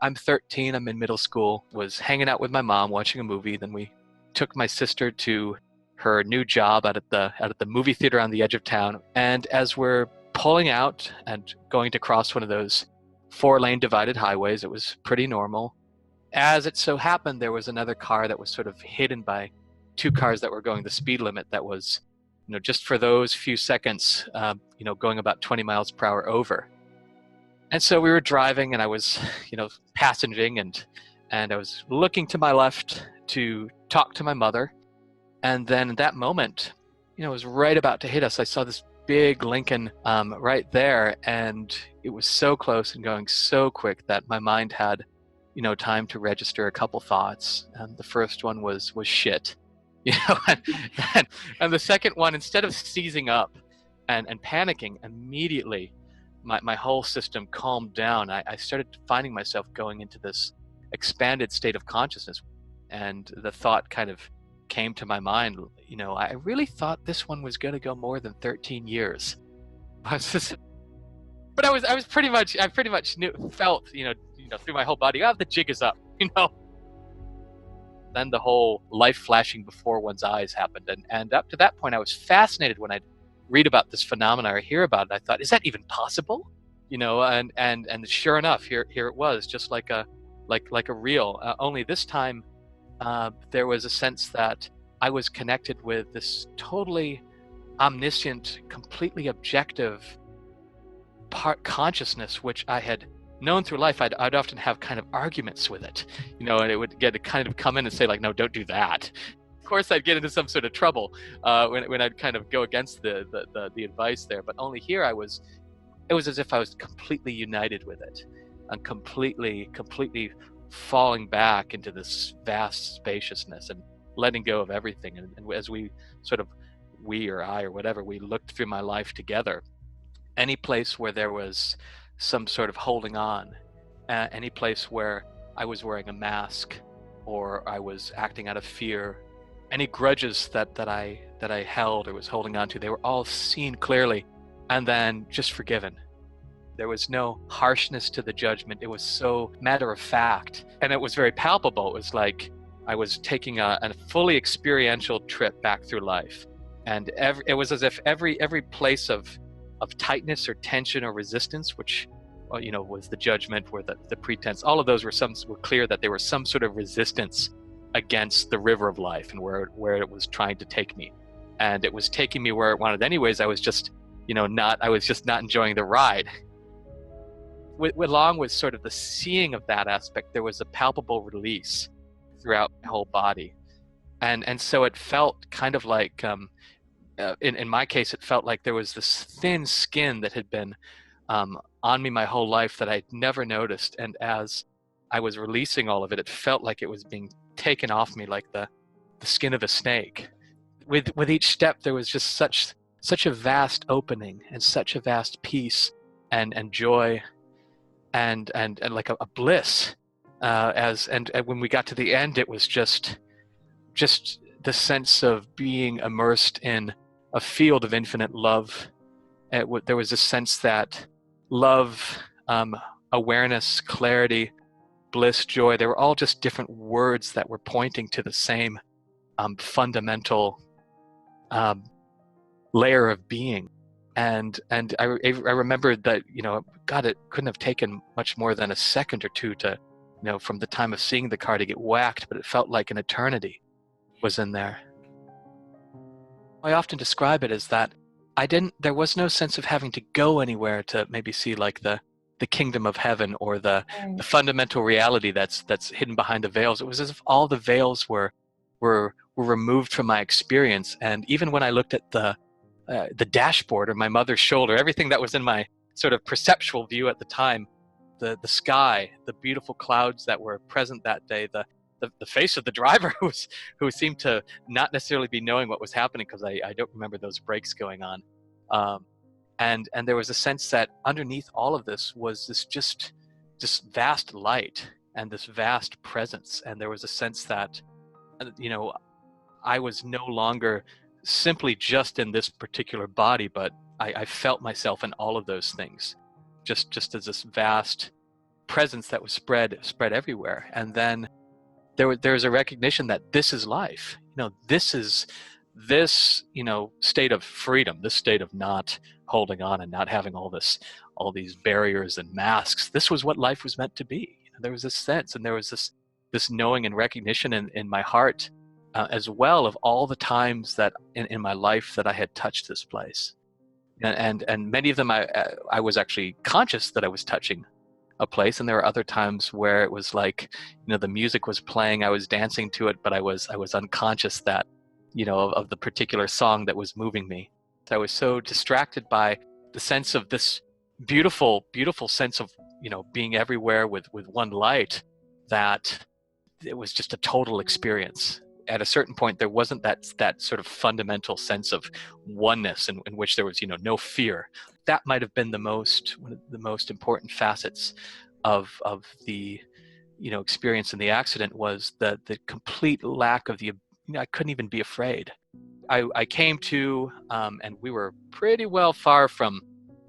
I'm 13, I'm in middle school, was hanging out with my mom watching a movie. Then we took my sister to her new job out at the movie theater on the edge of town. And as we're pulling out and going to cross one of those 4-lane divided highways, it was pretty normal. As it so happened, there was another car that was sort of hidden by 2 cars that were going the speed limit that was, just for those few seconds, going about 20 miles per hour over. And so we were driving, and I was, passenging, and I was looking to my left to talk to my mother. And then at that moment, it was right about to hit us. I saw this big Lincoln right there, and it was so close and going so quick that my mind had, time to register a couple thoughts. The first one was shit, and the second one, instead of seizing up and panicking immediately, my whole system calmed down. I started finding myself going into this expanded state of consciousness, and the thought kind of came to my mind, I really thought this one was going to go more than 13 years. But I pretty much felt, through my whole body, the jig is up, Then the whole life flashing before one's eyes happened. And up to that point, I was fascinated when I'd read about this phenomenon or hear about it. I thought, is that even possible? And sure enough, here it was, just like a reel. Only this time, there was a sense that I was connected with this totally omniscient, completely objective consciousness, which I had known through life. I'd often have kind of arguments with it, and it would get to kind of come in and say, like, no, don't do that. Of course, I'd get into some sort of trouble when I'd kind of go against the advice there. But only here, it was as if I was completely united with it, and completely falling back into this vast spaciousness and letting go of everything. And as we or I or whatever, we looked through my life together, any place where there was some sort of holding on, any place where I was wearing a mask or I was acting out of fear, any grudges that I held or was holding on to, they were all seen clearly and then just forgiven. There was no harshness to the judgment. It was so matter of fact, and it was very palpable. It was like I was taking a fully experiential trip back through life, and it was as if every place of tightness or tension or resistance, which was the judgment or the pretense, all of those were clear that there was some sort of resistance against the river of life and where it was trying to take me, and it was taking me where it wanted anyways. I was just not enjoying the ride. Along with sort of the seeing of that aspect, there was a palpable release throughout my whole body, and so it felt kind of like, in my case, it felt like there was this thin skin that had been on me my whole life that I'd never noticed, and as I was releasing all of it, it felt like it was being taken off me like the skin of a snake. With each step, there was just such a vast opening and such a vast peace and joy. And like a bliss, and when we got to the end, it was just the sense of being immersed in a field of infinite love. There was a sense that love, awareness, clarity, bliss, joy, they were all just different words that were pointing to the same fundamental layer of being. And I remembered that, God, it couldn't have taken much more than a second or two to, from the time of seeing the car to get whacked, but it felt like an eternity was in there. I often describe it as that there was no sense of having to go anywhere to maybe see like the kingdom of heaven or the fundamental reality that's hidden behind the veils. It was as if all the veils were removed from my experience. And even when I looked at the dashboard or my mother's shoulder, everything that was in my sort of perceptual view at the time, the sky, the beautiful clouds that were present that day, the face of the driver who seemed to not necessarily be knowing what was happening, because I don't remember those brakes going on. And there was a sense that underneath all of this was this vast light and this vast presence. And there was a sense that, I was no longer simply just in this particular body, but I felt myself in all of those things, just as this vast presence that was spread everywhere. And then there was a recognition that this is life. This is this, state of freedom, this state of not holding on and not having all these barriers and masks. This was what life was meant to be. There was this sense, and there was this knowing and recognition in my heart, as well, of all the times that in my life that I had touched this place, and many of them I was actually conscious that I was touching a place, and there were other times where it was like, the music was playing, I was dancing to it, but I was unconscious that, of the particular song that was moving me. I was so distracted by the sense of this beautiful sense of, being everywhere with one light, that it was just a total experience. At a certain point, there wasn't that sort of fundamental sense of oneness in which there was, no fear. That might have been one of the most important facets of the, experience in the accident, was the complete lack of I couldn't even be afraid. I came to, and we were pretty well far from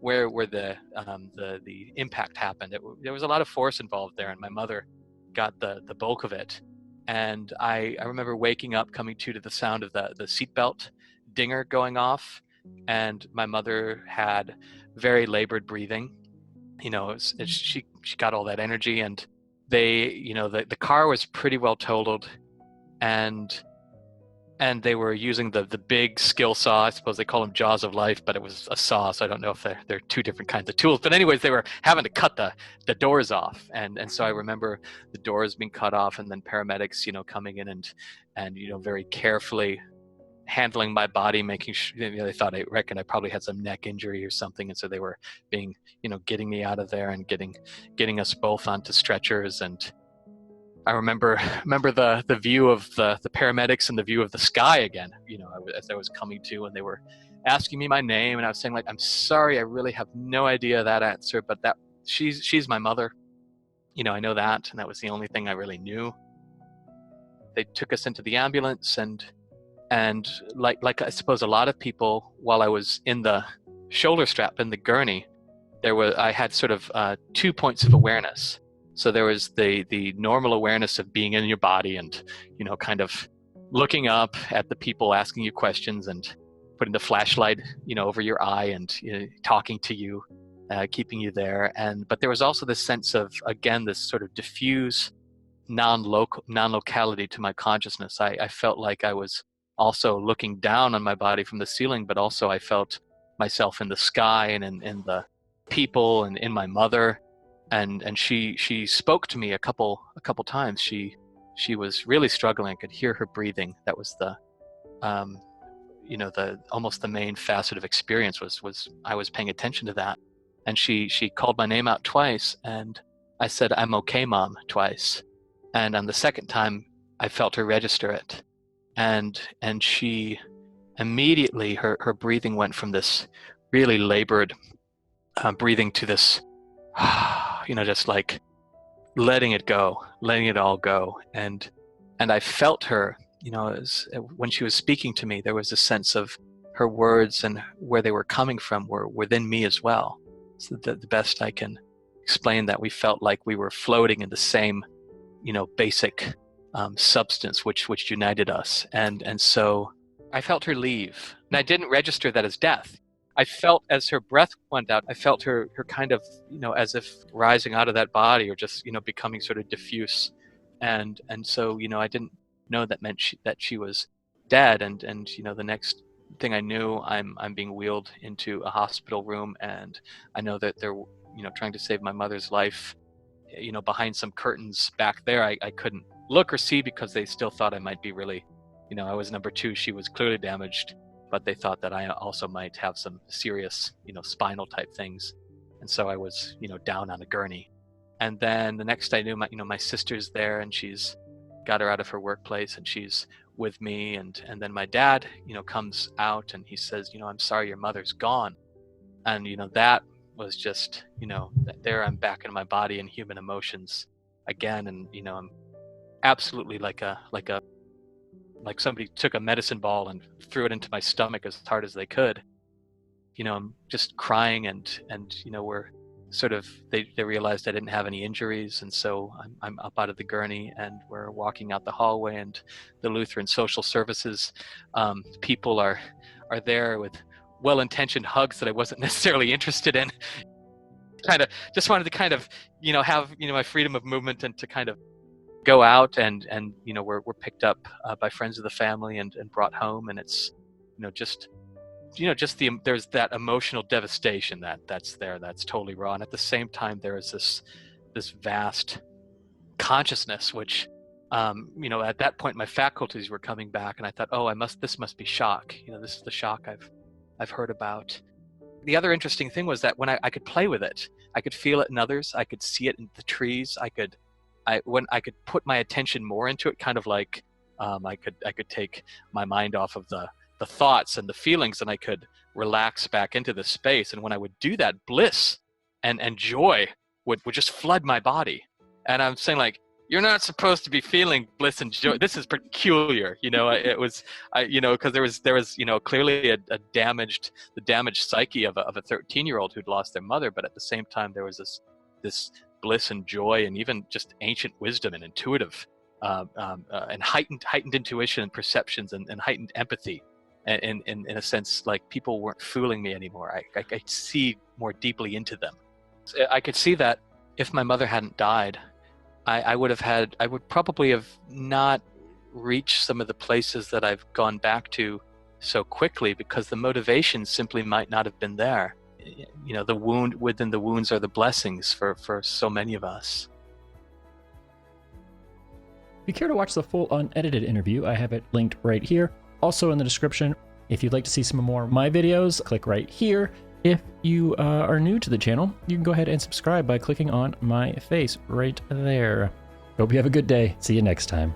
where the impact happened. There was a lot of force involved there, and my mother got the bulk of it. And I remember waking up, coming to the sound of the seatbelt dinger going off, and my mother had very labored breathing. She got all that energy, and the car was pretty well totaled, and they were using the big skill saw. I suppose they call them jaws of life, but it was a saw, so I don't know if they're two different kinds of tools. But anyways, they were having to cut the doors off, and so I remember the doors being cut off, and then paramedics, coming in and very carefully handling my body, making sure, they thought, I reckon I probably had some neck injury or something, and so they were getting me out of there and getting us both onto stretchers. And I remember the view of the paramedics and the view of the sky again, as I was coming to, and they were asking me my name, and I was saying, like, I'm sorry, I really have no idea that answer, but that she's my mother. I know that, and that was the only thing I really knew. They took us into the ambulance, and like I suppose a lot of people, while I was in the shoulder strap in the gurney, I had sort of 2 points of awareness. So there was the normal awareness of being in your body and, kind of looking up at the people asking you questions and putting the flashlight, over your eye and talking to you, keeping you there. But there was also this sense of, again, this sort of diffuse non-locality to my consciousness. I felt like I was also looking down on my body from the ceiling, but also I felt myself in the sky and in the people and in my mother. And she spoke to me a couple times. She was really struggling. I could hear her breathing. That was the almost the main facet of experience was I was paying attention to that. And she called my name out twice, and I said, "I'm okay, Mom," twice. And on the second time, I felt her register it, and she immediately, her breathing went from this really labored breathing to this just like letting it all go. And I felt her, when she was speaking to me, there was a sense of her words and where they were coming from were within me as well. So the best I can explain that, we felt like we were floating in the same, basic substance which united us. And so I felt her leave, and I didn't register that as death. I felt, as her breath went out, I felt her kind of, as if rising out of that body, or just, becoming sort of diffuse. And so, I didn't know that meant that she was dead. And the next thing I knew, I'm being wheeled into a hospital room, and I know that they're, trying to save my mother's life, behind some curtains back there. I couldn't look or see because they still thought I might be really, I was number 2. She was clearly damaged, but they thought that I also might have some serious, spinal type things. And so I was, down on a gurney. And then the next I knew, my sister's there, and she's got her out of her workplace, and she's with me. And then my dad, comes out, and he says, "I'm sorry, your mother's gone." And, that was just, there I'm back in my body and human emotions again. And, I'm absolutely like somebody took a medicine ball and threw it into my stomach as hard as they could. I'm just crying, and we're sort of they realized I didn't have any injuries, and so I'm up out of the gurney, and we're walking out the hallway, and the Lutheran Social Services people are there with well-intentioned hugs that I wasn't necessarily interested in. Kind of just wanted to kind of have my freedom of movement and to kind of go out, and we're picked up by friends of the family and brought home, and it's there's that emotional devastation that's there, that's totally raw, and at the same time there is this vast consciousness which at that point my faculties were coming back, and I thought, oh, this must be shock. This is the shock I've heard about. The other interesting thing was that when I could play with it, I could feel it in others, I could see it in the trees, when I could put my attention more into it, kind of like I could take my mind off of the thoughts and the feelings, and I could relax back into the space. And when I would do that, bliss and joy would just flood my body. And I'm saying, like, you're not supposed to be feeling bliss and joy. This is peculiar. It was, because there was clearly the damaged psyche of a 13-year-old who'd lost their mother, but at the same time there was this bliss and joy, and even just ancient wisdom and intuitive and heightened intuition and perceptions and heightened empathy. And in a sense, like, people weren't fooling me anymore. I could see more deeply into them. I could see that if my mother hadn't died, I would probably have not reached some of the places that I've gone back to so quickly, because the motivation simply might not have been there. The wound within the wounds are the blessings for so many of us. If you care to watch the full unedited interview, I have it linked right here, also in the description. If you'd like to see some more of my videos, click right here. If you are new to the channel, you can go ahead and subscribe by clicking on my face right there. Hope you have a good day. See you next time.